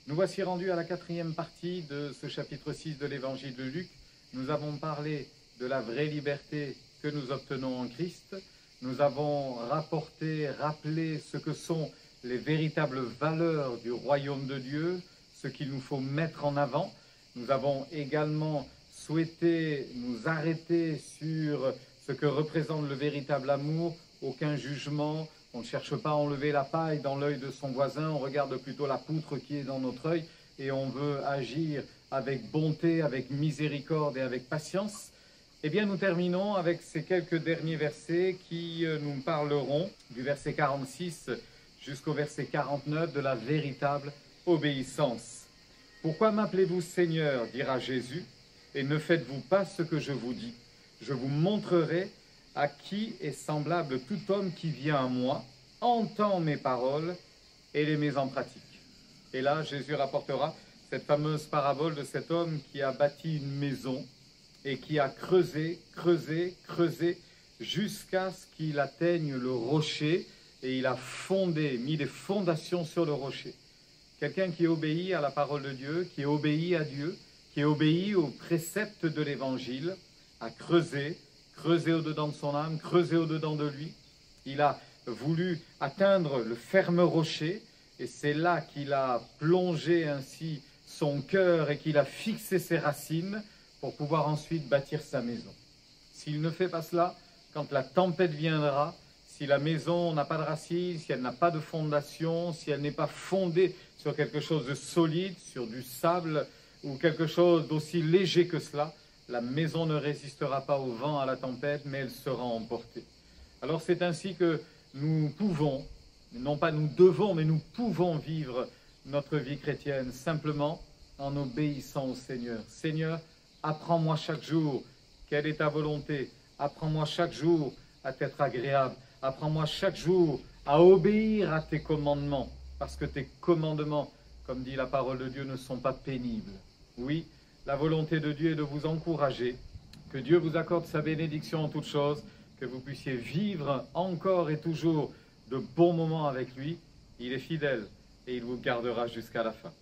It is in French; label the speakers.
Speaker 1: Nous voici rendus à la quatrième partie de ce chapitre 6 de l'évangile de Luc. Nous avons parlé de la vraie liberté que nous obtenons en Christ. Nous avons rappelé ce que sont les véritables valeurs du royaume de Dieu, ce qu'il nous faut mettre en avant. Nous avons également souhaité nous arrêter sur ce que représente le véritable amour, aucun jugement. On ne cherche pas à enlever la paille dans l'œil de son voisin, on regarde plutôt la poutre qui est dans notre œil et on veut agir avec bonté, avec miséricorde et avec patience. Eh bien, nous terminons avec ces quelques derniers versets qui nous parleront du verset 46 jusqu'au verset 49 de la véritable obéissance. « Pourquoi m'appelez-vous Seigneur, dira Jésus, et ne faites-vous pas ce que je vous dis? Je vous montrerai à qui est semblable tout homme qui vient à moi, entend mes paroles et les met en pratique. » Et là, Jésus rapportera cette fameuse parabole de cet homme qui a bâti une maison et qui a creusé jusqu'à ce qu'il atteigne le rocher et il a mis des fondations sur le rocher. Quelqu'un qui obéit à la parole de Dieu, qui obéit à Dieu, qui obéit aux préceptes de l'Évangile, a creusé au-dedans de son âme, creusé au-dedans de lui. Il a voulu atteindre le ferme rocher et c'est là qu'il a plongé ainsi son cœur et qu'il a fixé ses racines pour pouvoir ensuite bâtir sa maison. S'il ne fait pas cela, quand la tempête viendra, si la maison n'a pas de racines, si elle n'a pas de fondation, si elle n'est pas fondée sur quelque chose de solide, sur du sable ou quelque chose d'aussi léger que cela, la maison ne résistera pas au vent, à la tempête, mais elle sera emportée. Alors c'est ainsi que nous pouvons, non pas nous devons, mais nous pouvons vivre notre vie chrétienne simplement en obéissant au Seigneur. Seigneur, apprends-moi chaque jour quelle est ta volonté. Apprends-moi chaque jour à t'être agréable. Apprends-moi chaque jour à obéir à tes commandements. Parce que tes commandements, comme dit la parole de Dieu, ne sont pas pénibles. Oui, la volonté de Dieu est de vous encourager. Que Dieu vous accorde sa bénédiction en toutes choses. Que vous puissiez vivre encore et toujours de bons moments avec lui. Il est fidèle et il vous gardera jusqu'à la fin.